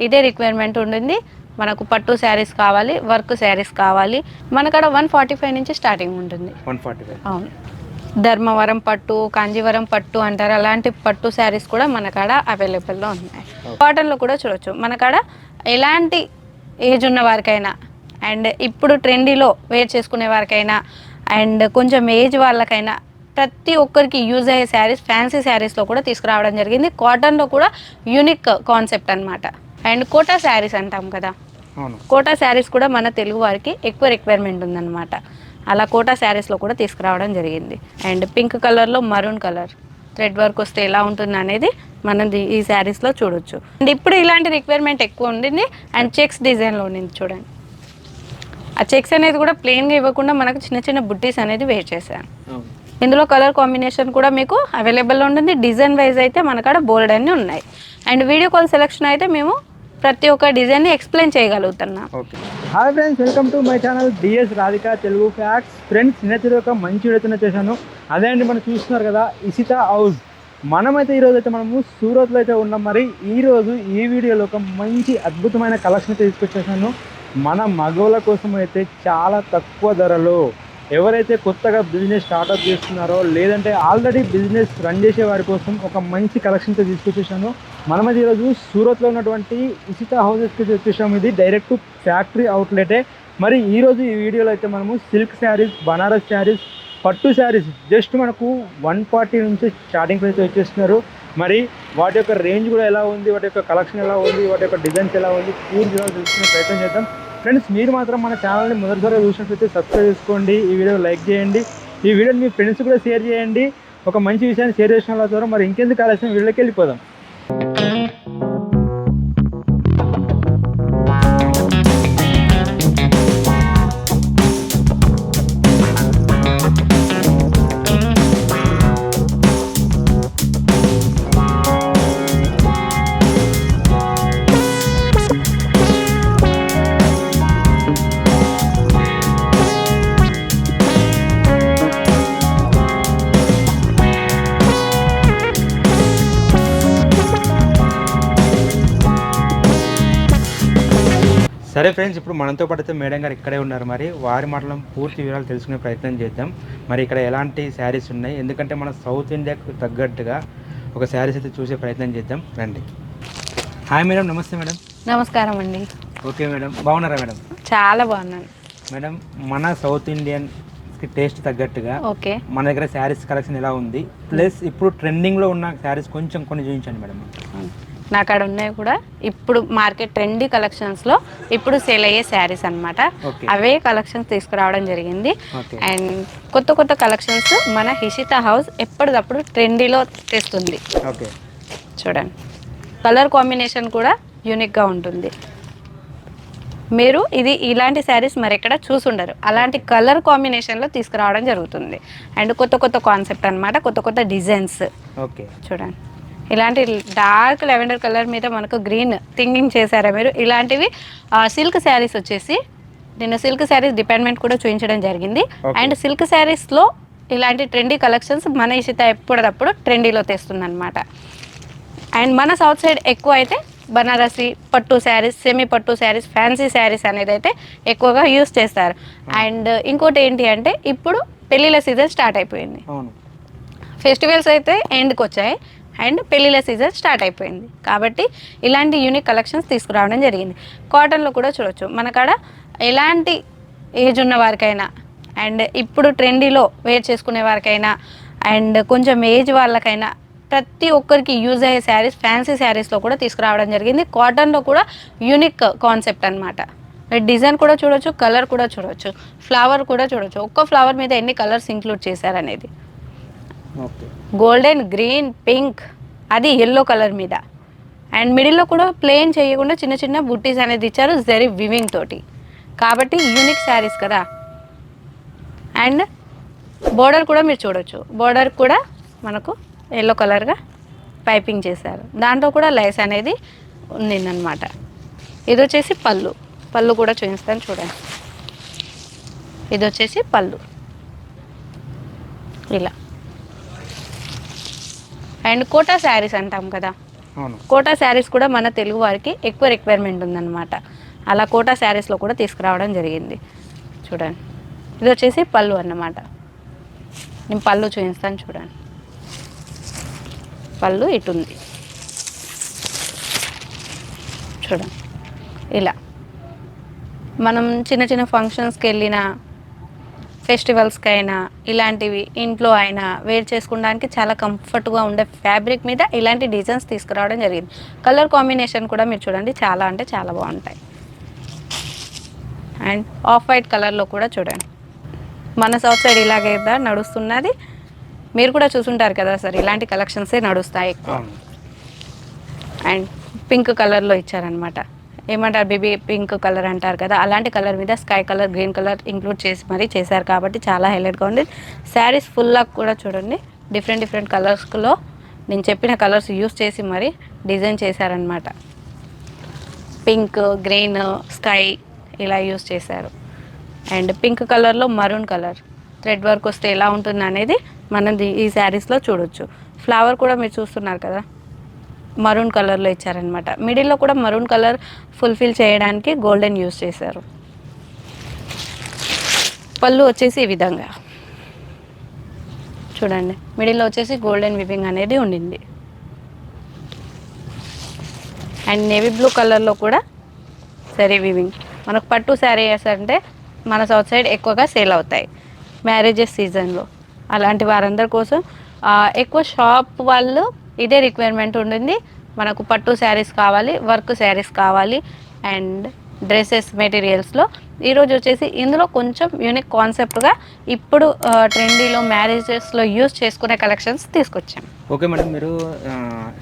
ఇదే రిక్వైర్మెంట్ ఉంటుంది. మనకు పట్టు శారీస్ కావాలి, వర్క్ శారీస్ కావాలి. మనకాడ 145 నుంచి స్టార్టింగ్ ఉంటుంది. 145. అవును. ధర్మవరం పట్టు, కాంజీవరం పట్టు అంటారు. అలాంటి పట్టు శారీస్ కూడా మనకాడ అవైలబుల్లో ఉన్నాయి. కాటన్లో కూడా చూడొచ్చు. మనకాడ ఎలాంటి ఏజ్ ఉన్న వారికైనా అండ్ ఇప్పుడు ట్రెండీలో వేర్ చేసుకునే వారికైనా అండ్ కొంచెం ఏజ్ వాళ్ళకైనా ప్రతి ఒక్కరికి యూజ్ అయ్యే శారీస్ ఫ్యాన్సీ శారీస్లో కూడా తీసుకురావడం జరిగింది. కాటన్లో కూడా యూనిక్ కాన్సెప్ట్ అనమాట. అండ్ కోటా శారీస్ అంటాం కదా, కోటా శారీస్ కూడా మన తెలుగు వారికి ఎక్కువ రిక్వైర్మెంట్ ఉందన్నమాట. అలా కోటా శారీస్లో కూడా తీసుకురావడం జరిగింది. అండ్ పింక్ కలర్లో మరూన్ కలర్ థ్రెడ్ వర్క్ వస్తే ఎలా ఉంటుంది అనేది మనం ఈ శారీస్లో చూడొచ్చు. అండ్ ఇప్పుడు ఇలాంటి రిక్వైర్మెంట్ ఎక్కువ ఉండింది. అండ్ చెక్స్ డిజైన్లో ఉండింది చూడండి. ఆ చెక్స్ అనేది కూడా ప్లెయిన్గా ఇవ్వకుండా మనకు చిన్న చిన్న బుట్టీస్ అనేది వేర్ చేశాను. ఇందులో కలర్ కాంబినేషన్ కూడా మీకు అవైలబుల్ ఉంటుంది. డిజైన్ వైజ్ అయితే మనకాడ బోల్డ్ అన్నీ ఉన్నాయి. అండ్ వీడియో కాల్ సెలెక్షన్ అయితే మేము ప్రతి ఒక్క డిజైన్ని ఎక్స్ప్లెయిన్ చేయగలుగుతున్నాం. Hi friends, welcome to my channel D S Radhika Telugu facts. Friends, నిన్న ఒక మంచి వీడియోతో చేశాను. అదే అండి, మనం చూస్తున్నారు కదా ఇషిత హౌస్. మనమైతే ఈరోజు అయితే మనము సూరత్లో అయితే ఉన్నాం. మరి ఈరోజు ఈ వీడియోలో ఒక మంచి అద్భుతమైన కలెక్షన్ అయితే తీసుకొచ్చేసాను. మన మగవాళ్ళ కోసం అయితే చాలా తక్కువ ధరలో ఎవరైతే కొత్తగా బిజినెస్ స్టార్ట్అప్ చేస్తున్నారో లేదంటే ఆల్రెడీ బిజినెస్ రన్ చేసే వారి కోసం ఒక మంచి కలెక్షన్తో తీసుకొచ్చేసాను. మనమైతే ఈరోజు సూరత్లో ఉన్నటువంటి ఇషిత హౌసెస్కి వచ్చేసాము. ఇది డైరెక్ట్ ఫ్యాక్టరీ అవుట్లెటే. మరి ఈరోజు ఈ వీడియోలో అయితే మనము సిల్క్ శారీస్, బనారస్ శారీస్, పట్టు శారీస్ జస్ట్ మనకు 140 నుంచి స్టార్టింగ్ ప్రైస్ వచ్చేస్తున్నారు. మరి వాటి యొక్క రేంజ్ కూడా ఎలా ఉంది, వాటి యొక్క కలెక్షన్ ఎలా ఉంది, వాటి యొక్క డిజైన్స్ ఎలా ఉంది, పూర్తి తెలుసుకునే ప్రయత్నం చేద్దాం. ఫ్రెండ్స్, మీరు మాత్రం మన ఛానల్ని మొదటిసారిగా చూసినట్లయితే సబ్స్క్రైబ్ చేసుకోండి, ఈ వీడియో లైక్ చేయండి, ఈ వీడియోని మీ ఫ్రెండ్స్ కూడా షేర్ చేయండి. ఒక మంచి విషయాన్ని షేర్ చేసిన వాళ్ళ ద్వారా మరి ఇంకెందుకు ఆలస్యం, వీడియోకి వెళ్ళిపోదాం. సరే ఫ్రెండ్స్, ఇప్పుడు మనతో పాటు అయితే మేడం గారు ఇక్కడే ఉన్నారు. మరి వారి మాటలను పూర్తి వివరాలు తెలుసుకునే ప్రయత్నం చేద్దాం. మరి ఇక్కడ ఎలాంటి శారీస్ ఉన్నాయి, ఎందుకంటే మన సౌత్ ఇండియాకు తగ్గట్టుగా ఒక శారీస్ అయితే చూసే ప్రయత్నం చేద్దాం. రండి. Hi madam. నమస్తే మేడం. నమస్కారం అండి. ఓకే మేడం, బాగున్నారా మేడం? చాలా బాగున్నాను మేడం. మన సౌత్ ఇండియన్కి టేస్ట్ తగ్గట్టుగా ఓకే, మన దగ్గర శారీస్ కలెక్షన్ ఎలా ఉంది, ప్లస్ ఇప్పుడు ట్రెండింగ్లో ఉన్న శారీస్ కొంచెం కొన్ని చూపించండి మేడం. నా కాడ ఉన్నాయి కూడా ఇప్పుడు మార్కెట్ ట్రెండీ కలెక్షన్స్లో ఇప్పుడు సేల్ అయ్యే శారీస్ అనమాట. అవే కలెక్షన్స్ తీసుకురావడం జరిగింది. అండ్ కొత్త కొత్త కలెక్షన్స్ మన ఇషిత హౌస్ ఎప్పటికప్పుడు ట్రెండీలో తెస్తుంది. చూడండి, కలర్ కాంబినేషన్ కూడా యూనిక్గా ఉంటుంది. మీరు ఇలాంటి శారీస్ మరి ఎక్కడ చూసుండరు. అలాంటి కలర్ కాంబినేషన్లో తీసుకురావడం జరుగుతుంది. అండ్ కొత్త కొత్త కాన్సెప్ట్ అనమాట, కొత్త కొత్త డిజైన్స్. చూడండి, ఇలాంటి డార్క్ లెవెండర్ కలర్ మీద మనకు గ్రీన్ థింకింగ్ చేశారా మీరు. ఇలాంటివి సిల్క్ శారీస్ వచ్చేసి నేను సిల్క్ శారీస్ డిపార్ట్మెంట్ కూడా చూపించడం జరిగింది. అండ్ సిల్క్ శారీస్లో ఇలాంటి ట్రెండీ కలెక్షన్స్ మన ఇషిత ఎప్పుడప్పుడు ట్రెండీలో తెస్తుంది అనమాట. అండ్ మన సౌత్ సైడ్ ఎక్కువ అయితే బనారసి పట్టు శారీస్, సెమీ పట్టు శారీస్, ఫ్యాన్సీ శారీస్ అనేది అయితే ఎక్కువగా యూస్ చేస్తారు. అండ్ ఇంకోటి ఏంటి అంటే ఇప్పుడు పెళ్ళిళ్ళ సీజన్ స్టార్ట్ అయిపోయింది. ఫెస్టివల్స్ అయితే ఎండ్కి వచ్చాయి అండ్ పెళ్ళిళ్ళ సీజన్ స్టార్ట్ అయిపోయింది కాబట్టి ఇలాంటి యూనిక్ కలెక్షన్స్ తీసుకురావడం జరిగింది. కాటన్లో కూడా చూడొచ్చు. మనకాడ ఎలాంటి ఏజ్ ఉన్న వారికైనా అండ్ ఇప్పుడు ట్రెండీలో వేర్ చేసుకునే వారికైనా అండ్ కొంచెం ఏజ్ వాళ్ళకైనా ప్రతి ఒక్కరికి యూజ్ అయ్యే శారీస్ ఫ్యాన్సీ శారీస్లో కూడా తీసుకురావడం జరిగింది. కాటన్లో కూడా యూనిక్ కాన్సెప్ట్ అనమాట. డిజైన్ కూడా చూడొచ్చు, కలర్ కూడా చూడొచ్చు, ఫ్లవర్ కూడా చూడొచ్చు. ఒక్క ఫ్లవర్ మీద ఎన్ని కలర్స్ ఇంక్లూడ్ చేశారనేది. గోల్డెన్, గ్రీన్, పింక్, అది ఎల్లో కలర్ మీద. అండ్ మిడిల్లో కూడా ప్లెయిన్ చేయకుండా చిన్న చిన్న బుట్టీస్ అనేది ఇచ్చారు జరీ వివింగ్ తోటి. కాబట్టి యూనిక్ శారీస్ కదా. అండ్ బోర్డర్ కూడా మీరు చూడొచ్చు. బోర్డర్ కూడా మనకు ఎల్లో కలర్గా పైపింగ్ చేశారు. దాంట్లో కూడా లైస్ అనేది ఉందన్నమాట. ఇది వచ్చేసి పళ్ళు. పళ్ళు కూడా చూపిస్తాను చూడండి. ఇది వచ్చేసి పళ్ళు ఇలా. అండ్ కోటా శారీస్ అంటాం కదా, అవును. కోటా శారీస్ కూడా మన తెలుగు వారికి ఎక్కువ రిక్వైర్మెంట్ ఉందన్నమాట. అలా కోటా శారీస్లో కూడా తీసుకురావడం జరిగింది. చూడండి, ఇది వచ్చేసి పళ్ళు అన్నమాట. నేను పళ్ళు చూపిస్తాను చూడండి. పళ్ళు ఇటుంది చూడండి. ఇలా మనం చిన్న చిన్న ఫంక్షన్స్కి వెళ్ళినా, ఫెస్టివల్స్కి అయినా, ఇలాంటివి ఇంట్లో అయినా వేర్ చేసుకోవడానికి చాలా కంఫర్ట్గా ఉండే ఫ్యాబ్రిక్ మీద ఇలాంటి డిజైన్స్ తీసుకురావడం జరిగింది. కలర్ కాంబినేషన్ కూడా మీరు చూడండి, చాలా అంటే చాలా బాగుంటాయి. అండ్ ఆఫ్ వైట్ కలర్లో కూడా చూడండి, మన సౌత్ సైడ్ ఇలాగే నడుస్తున్నది. మీరు కూడా చూసుంటారు కదా సార్, ఇలాంటి కలెక్షన్సే నడుస్తాయి ఎక్కువ. అండ్ పింక్ కలర్లో ఇచ్చారనమాట. ఏమంటారు, బేబీ పింక్ కలర్ అంటారు కదా, అలాంటి కలర్ మీద sky colour, green colour include చేసి మరీ చేశారు కాబట్టి చాలా హైలైట్గా ఉంది. శారీస్ ఫుల్గా కూడా చూడండి, డిఫరెంట్ డిఫరెంట్ కలర్స్లో నేను చెప్పిన కలర్స్ యూస్ చేసి మరీ డిజైన్ చేశారనమాట. పింక్, గ్రీన్, స్కై ఇలా యూస్ చేశారు. అండ్ పింక్ కలర్లో మరూన్ కలర్ థ్రెడ్ వర్క్ వస్తే ఎలా ఉంటుంది అనేది మనం ఈ శారీస్లో చూడొచ్చు. ఫ్లవర్ కూడా మీరు చూస్తున్నారు కదా, మరూన్ కలర్లో ఇచ్చారనమాట. మిడిల్లో కూడా మరూన్ కలర్ ఫుల్ఫిల్ చేయడానికి గోల్డెన్ యూస్ చేశారు. పళ్ళు వచ్చేసి ఈ విధంగా చూడండి, మిడిల్లో వచ్చేసి గోల్డెన్ వివింగ్ అనేది ఉండింది. అండ్ నేవీ బ్లూ కలర్లో కూడా సరీ వివింగ్. మనకు పట్టు శారీస్ అంటే మన సౌత్ సైడ్ ఎక్కువగా సేల్ అవుతాయి మ్యారేజెస్ సీజన్లో. అలాంటి వారందరి కోసం ఎక్కువ షాప్ వాళ్ళు ఇదే రిక్వైర్మెంట్ ఉంటుంది. మనకు పట్టు శారీస్ కావాలి, వర్క్ శారీస్ కావాలి, అండ్ డ్రెస్సెస్ మెటీరియల్స్లో. ఈరోజు వచ్చేసి ఇందులో కొంచెం యూనిక్ కాన్సెప్ట్గా ఇప్పుడు ట్రెండీలో మ్యారేజెస్లో యూస్ చేసుకునే కలెక్షన్స్ తీసుకొచ్చాం. ఓకే మేడం, మీరు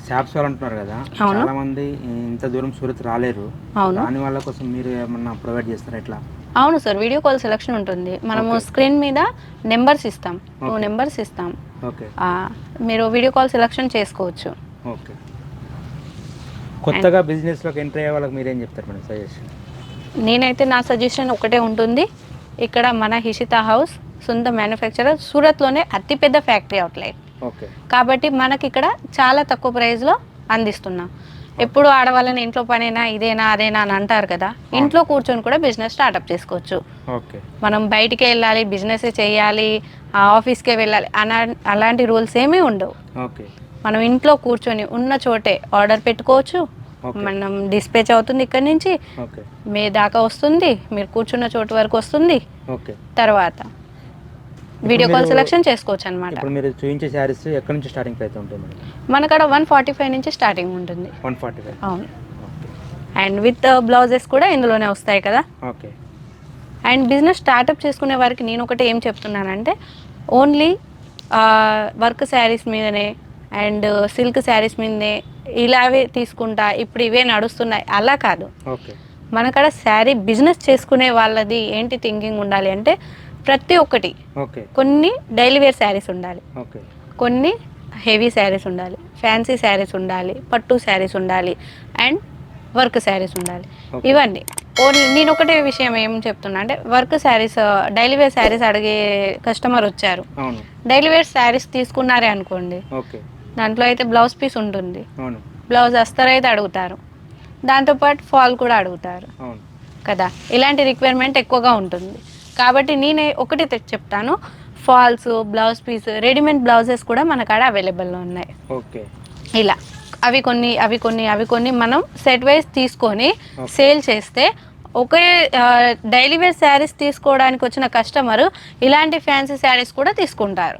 షాప్స్ వాళ్ళు అంటున్నారు కదా, చాలా మంది ఇంత దూరం సూరత్ రాలేరు. అవును, దాని వాళ్ళ కోసం మీరు ఏమన్నా ప్రొవైడ్ చేస్తారా ఎట్లా? అవును సార్, వీడియో కాల్ సెలెక్షన్ ఉంటుంది. మనము స్క్రీన్ మీద నెంబర్స్ ఇస్తాం, 2 నెంబర్స్ ఇస్తాం. ఓకే, మీరు వీడియో కాల్ సెలెక్షన్ చేసుకోవచ్చు. ఓకే. కొత్తగా బిజినెస్లోకి ఎంటర్ అయ్యే వాళ్ళకి మీరేం చెప్తారు మేడం సజెషన్? నేనైతే నా సజెషన్ ఒకటే ఉంటుంది. ఇక్కడ మన హిషితా హౌస్ సొంత మ్యానుఫ్యాక్చరర్, సూరత్లోనే అతిపెద్ద ఫ్యాక్టరీ అవుట్లెట్. ఓకే, కాబట్టి మనకి ఇక్కడ చాలా తక్కువ ప్రైస్లో అందిస్తున్నాం. ఎప్పుడు ఆడవాళ్ళని ఇంట్లో పనేనా, ఇదేనా, అదేనా అని అంటారు కదా, ఇంట్లో కూర్చొని కూడా బిజినెస్ స్టార్ట్అప్ చేసుకోవచ్చు. ఓకే, మనం బయటికి వెళ్ళాలి, బిజినెస్ చేయాలి, ఆఫీస్కే వెళ్ళాలి అలాంటి రూల్స్ ఏమీ ఉండవు. ఓకే, మనం ఇంట్లో కూర్చొని ఉన్న చోటే ఆర్డర్ పెట్టుకోవచ్చు. మనం డిస్పాచ్ అవుతుంది ఇక్కడ నుంచి, మీ దాకా వస్తుంది, మీరు కూర్చున్న చోటు వరకు వస్తుంది. తర్వాత వీడియో కాల్ సెలెక్షన్ చేసుకోవచ్చు అనమాట. ఇప్పుడు మీరు చూపించే శారీస్ ఎక్కడి నుంచి స్టార్టింగ్ ప్రైస్ ఉంటుంది? మనకడ 145 నుంచి స్టార్టింగ్ ఉంటుంది. 145, అవును. అండ్ విత్ బ్లౌజెస్ కూడా ఇందులోనే వస్తాయి కదా. ఓకే. అండ్ బిజినెస్ స్టార్ట్అప్ చేసుకునే వారికి నేను ఒకటి ఏం చెప్తున్నానంటే, ఓన్లీ వర్క్ శారీస్ మీదనే అండ్ సిల్క్ శారీస్ మీదనే ఇలావే తీసుకుంటా, ఇప్పుడు ఇవే నడుస్తున్నాయి అలా కాదు. మనకడ శారీ బిజినెస్ చేసుకునే వాళ్ళది ఏంటి థింకింగ్ ఉండాలి అంటే, ప్రతి ఒక్కటి కొన్ని డైలీ వేర్ శారీస్ ఉండాలి, కొన్ని హెవీ శారీస్ ఉండాలి, ఫ్యాన్సీ శారీస్ ఉండాలి, పట్టు శారీస్ ఉండాలి, అండ్ వర్క్ శారీస్ ఉండాలి. ఇవన్నీ ఓన్లీ నేను ఒకటే విషయం ఏం చెప్తున్నా అంటే, work saris daily wear saris అడిగే కస్టమర్ వచ్చారు, డైలీ వేర్ శారీస్ తీసుకున్నారే అనుకోండి, దాంట్లో అయితే బ్లౌజ్ పీస్ ఉంటుంది, బ్లౌజ్ అస్తర్ అయితే అడుగుతారు, దాంతోపాటు ఫాల్ కూడా అడుగుతారు కదా. ఇలాంటి రిక్వైర్మెంట్ ఎక్కువగా ఉంటుంది. కాబట్టి నేను ఒకటి చెప్తాను, falls, blouse piece, readymade blouses కూడా మన కాడ అవైలబుల్లో ఉన్నాయి. ఇలా అవి కొన్ని మనం సెట్ వైజ్ తీసుకొని సేల్ చేస్తే, ఒకే డైలీ వేర్ శారీస్ తీసుకోవడానికి వచ్చిన కస్టమర్ ఇలాంటి ఫ్యాన్సీ శారీస్ కూడా తీసుకుంటారు.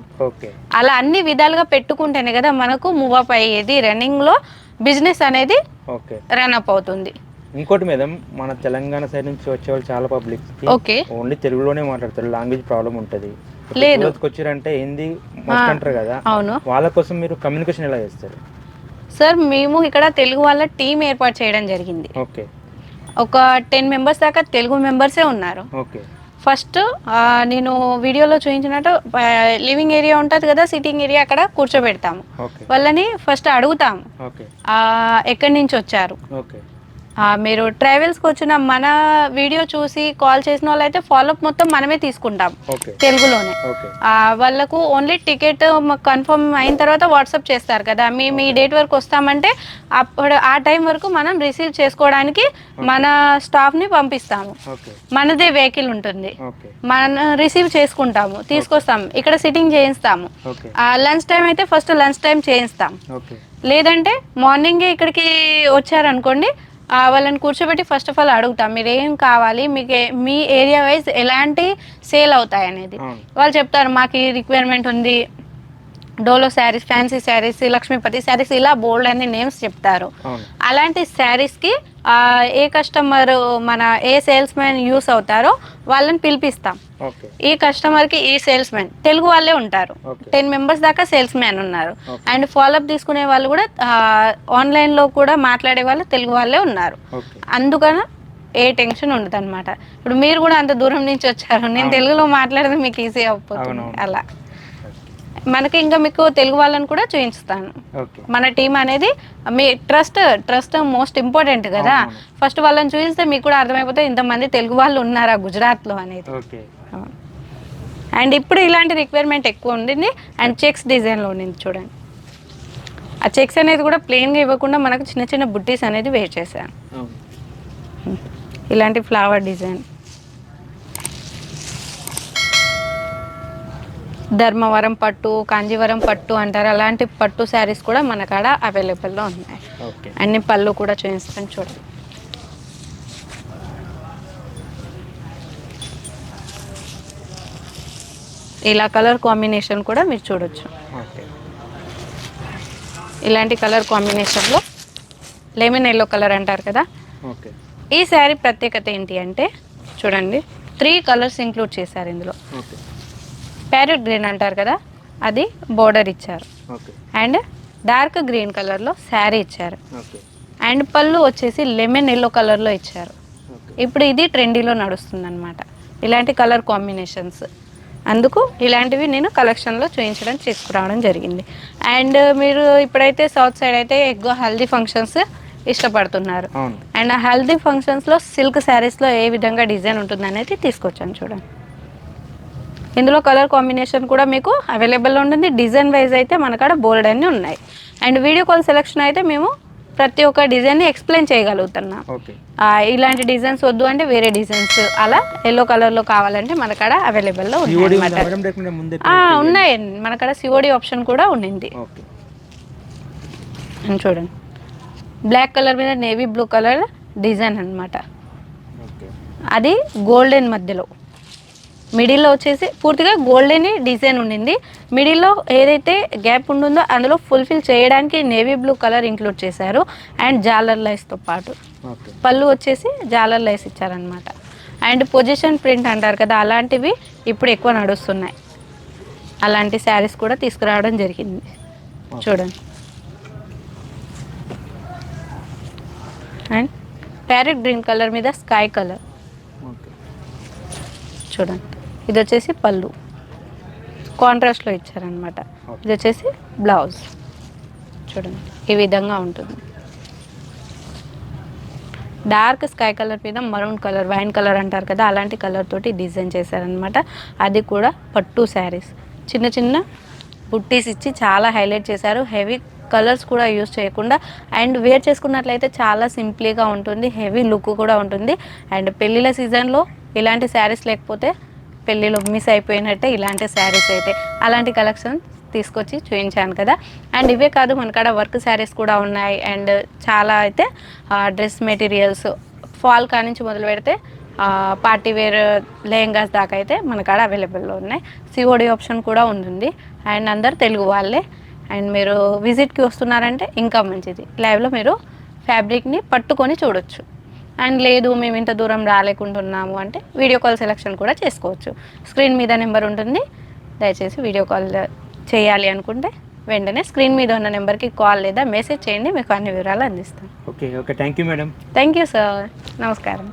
అలా అన్ని విధాలుగా పెట్టుకుంటేనే కదా మనకు మూవ్ అప్ అయ్యేది, రన్నింగ్లో బిజినెస్ అనేది రన్ అప్ అవుతుంది. ఇంకోటి మేడం, మన తెలంగాణ సైడ్ నుంచి వచ్చే వాళ్ళు చాలా పబ్లిక్ ఓన్లీ తెలుగులోనే మాట్లాడతారు, లాంగ్వేజ్ ప్రాబ్లం ఉంటుంది. లేదు వచ్చారంటే హిందీ మస్ట్ అంటారు కదా, అవును, వాళ్ళ కోసం మీరు కమ్యూనికేషన్ ఎలా చేస్తారు? సార్, మేము ఇక్కడ తెలుగు వాళ్ళ టీం ఏర్పాటు చేయడం జరిగింది. ఒక 10 మెంబర్స్ దాకా తెలుగు మెంబర్సే ఉన్నారు. ఫస్ట్ నేను వీడియోలో చూపించినట్టు లివింగ్ ఏరియా ఉంటుంది కదా, సిట్టింగ్ ఏరియా, అక్కడ కూర్చోబెడతాము. వాళ్ళని ఫస్ట్ అడుగుతాము ఎక్కడి నుంచి వచ్చారు, మీరు ట్రావెల్స్కి వచ్చిన మన వీడియో చూసి కాల్ చేసిన వాళ్ళు అయితే ఫాలోఅప్ మొత్తం మనమే తీసుకుంటాం తెలుగులోనే. వాళ్ళకు ఓన్లీ టికెట్ కన్ఫర్మ్ అయిన తర్వాత వాట్సాప్ చేస్తారు కదా, మేము ఈ డేట్ వరకు వస్తామంటే అప్పుడు ఆ టైం వరకు మనం రిసీవ్ చేసుకోవడానికి మన స్టాఫ్ని పంపిస్తాము. మనదే వెహికల్ ఉంటుంది, మనం రిసీవ్ చేసుకుంటాము, తీసుకొస్తాము, ఇక్కడ సిట్టింగ్ చేయిస్తాము. లంచ్ టైం అయితే ఫస్ట్ లంచ్ టైం చేయిస్తాం. లేదంటే మార్నింగే ఇక్కడికి వచ్చారనుకోండి, వాళ్ళని కూర్చోబెట్టి ఫస్ట్ ఆఫ్ ఆల్ అడుగుతాం మీరు ఏం కావాలి, మీకు మీ ఏరియా వైజ్ ఎలాంటి సేల్ అవుతాయి అనేది. వాళ్ళు చెప్తారు మాకు ఈ రిక్వైర్మెంట్ ఉంది, డోలో శారీస్, ఫ్యాన్సీ శారీస్, లక్ష్మీపతి శారీస్, ఇలా బోల్డ్ అనే నేమ్స్ చెప్తారు. అలాంటి శారీస్కి ఏ కస్టమర్ మన ఏ సేల్స్ మ్యాన్ యూస్ అవుతారో వాళ్ళని పిలిపిస్తాం. ఈ కస్టమర్కి ఈ సేల్స్ మ్యాన్ తెలుగు వాళ్ళే ఉంటారు, 10 మెంబర్స్ దాకా సేల్స్ మ్యాన్ ఉన్నారు. అండ్ ఫాలోఅప్ తీసుకునే వాళ్ళు కూడా ఆన్లైన్లో కూడా మాట్లాడే వాళ్ళు తెలుగు వాళ్ళే ఉన్నారు. అందుకని ఏ టెన్షన్ ఉండదు అనమాట. ఇప్పుడు మీరు కూడా అంత దూరం నుంచి వచ్చారు, నేను తెలుగులో మాట్లాడితే మీకు ఈజీ అయిపోతుంది. అలా మనకి ఇంకా మీకు తెలుగు వాళ్ళని కూడా చూపిస్తాను. మన టీం అనేది మీ ట్రస్ట్ మోస్ట్ ఇంపార్టెంట్ కదా. ఫస్ట్ వాళ్ళని చూపిస్తే మీకు కూడా అర్థమైపోతే ఇంతమంది తెలుగు వాళ్ళు ఉన్నారా గుజరాత్లో అనేది. అండ్ ఇప్పుడు ఇలాంటి రిక్వైర్మెంట్ ఎక్కువ ఉండింది. అండ్ చెక్స్ డిజైన్లో ఉండింది చూడండి. ఆ చెక్స్ అనేది కూడా ప్లెయిన్గా ఇవ్వకుండా మనకు చిన్న చిన్న బుట్టీస్ అనేది వేర్ చేశాను. ఇలాంటి ఫ్లవర్ డిజైన్, ధర్మవరం పట్టు, కాంజీవరం పట్టు అంటారు, అలాంటి పట్టు శారీస్ కూడా మన కాడ అవైలబుల్లో ఉన్నాయి. అన్ని పళ్ళు కూడా చూపిస్తాను చూడండి. ఇలా కలర్ కాంబినేషన్ కూడా మీరు చూడొచ్చు. ఇలాంటి కలర్ కాంబినేషన్లో లెమన్ ఎల్లో కలర్ అంటారు కదా. ఈ శారీ ప్రత్యేకత ఏంటి అంటే చూడండి, 3 కలర్స్ ఇంక్లూడ్ చేశారు ఇందులో. ప్యారెట్ గ్రీన్ అంటారు కదా, అది బోర్డర్ ఇచ్చారు. అండ్ డార్క్ గ్రీన్ కలర్లో శారీ ఇచ్చారు. అండ్ పళ్ళు వచ్చేసి లెమన్ ఎల్లో కలర్లో ఇచ్చారు. ఇప్పుడు ఇది ట్రెండీలో నడుస్తుంది అనమాట, ఇలాంటి కలర్ కాంబినేషన్స్. అందుకు ఇలాంటివి నేను కలెక్షన్లో చూపించడం తీసుకురావడం జరిగింది. అండ్ మీరు ఇప్పుడైతే సౌత్ సైడ్ అయితే ఎక్కువ హల్దీ ఫంక్షన్స్ ఇష్టపడుతున్నారు. అండ్ ఆ హల్దీ ఫంక్షన్స్లో సిల్క్ శారీస్లో ఏ విధంగా డిజైన్ ఉంటుంది అనేది తీసుకొచ్చాను చూడండి. ఇందులో కలర్ కాంబినేషన్ కూడా మీకు అవైలబుల్లో ఉంటుంది. డిజైన్ వైజ్ అయితే మన కాడ బోల్డ్ అన్నీ ఉన్నాయి. అండ్ వీడియో కాల్ సెలెక్షన్ అయితే మేము ప్రతి ఒక్క డిజైన్ని ఎక్స్ప్లెయిన్ చేయగలుగుతున్నాం. ఇలాంటి డిజైన్స్ వద్దు అంటే వేరే డిజైన్స్, అలా ఎల్లో కలర్లో కావాలంటే మన కాడ అవైలబుల్లో ఉన్నాయి. మన కాడ సిఓడి ఆప్షన్ కూడా ఉండింది. చూడండి, బ్లాక్ కలర్ మీద నేవీ బ్లూ కలర్ డిజైన్ అనమాట. అది గోల్డెన్ మధ్యలో, మిడిల్లో వచ్చేసి పూర్తిగా గోల్డెన్ డిజైన్ ఉండింది. మిడిల్లో ఏదైతే గ్యాప్ ఉంటుందో అందులో ఫుల్ఫిల్ చేయడానికి నేవీ బ్లూ కలర్ ఇంక్లూడ్ చేశారు. అండ్ జాలర్ లైస్తో పాటు పళ్ళు వచ్చేసి జాలర్ లైస్ ఇచ్చారనమాట. అండ్ పొజిషన్ ప్రింట్ అంటారు కదా, అలాంటివి ఇప్పుడు ఎక్కువ నడుస్తున్నాయి. అలాంటి శారీస్ కూడా తీసుకురావడం జరిగింది. చూడండి, అండ్ ప్యారెట్ గ్రీన్ కలర్ మీద స్కై కలర్ చూడండి. ఇది వచ్చేసి పళ్ళు కాంట్రాస్ట్లో ఇచ్చారనమాట. ఇది వచ్చేసి బ్లౌజ్ చూడండి, ఈ విధంగా ఉంటుంది. డార్క్ స్కై కలర్ మీద మరూన్ కలర్, వైన్ కలర్ అంటారు కదా, అలాంటి కలర్ తోటి డిజైన్ చేశారనమాట. అది కూడా పట్టు శారీస్, చిన్న చిన్న బుట్టీస్ ఇచ్చి చాలా హైలైట్ చేశారు. హెవీ కలర్స్ కూడా యూజ్ చేయకుండా. అండ్ వేర్ చేసుకున్నట్లయితే చాలా సింప్లీగా ఉంటుంది, హెవీ లుక్ కూడా ఉంటుంది. అండ్ పెళ్ళిళ్ళ సీజన్లో ఇలాంటి శారీస్ లేకపోతే పెళ్ళిలో మిస్ అయిపోయినట్టే ఇలాంటి శారీస్ అయితే. అలాంటి కలెక్షన్ తీసుకొచ్చి చూపించాను కదా. అండ్ ఇవే కాదు, మన కాడ వర్క్ శారీస్ కూడా ఉన్నాయి. అండ్ చాలా అయితే డ్రెస్ మెటీరియల్స్ ఫాల్ కా నుంచి మొదలు పెడితే పార్టీ వేర్ లెహంగాస్ దాకా అయితే మన కాడ అవైలబుల్లో ఉన్నాయి. సిఓడి ఆప్షన్ కూడా ఉంటుంది. అండ్ అందరు తెలుగు వాళ్ళే. అండ్ మీరు విజిట్కి వస్తున్నారంటే ఇంకా మంచిది, లైవ్లో మీరు ఫ్యాబ్రిక్ని పట్టుకొని చూడొచ్చు. అండ్ లేదు మేము ఇంత దూరం రాలేకుంటున్నాము అంటే వీడియో కాల్ సెలెక్షన్ కూడా చేసుకోవచ్చు. స్క్రీన్ మీద నెంబర్ ఉంటుంది, దయచేసి వీడియో కాల్ చేయాలి అనుకుంటే వెంటనే స్క్రీన్ మీద ఉన్న నెంబర్కి కాల్ లేదా మెసేజ్ చేయండి, మీకు అన్ని వివరాలు అందిస్తాం. Okay, thank you madam. Thank you sir, నమస్కారం.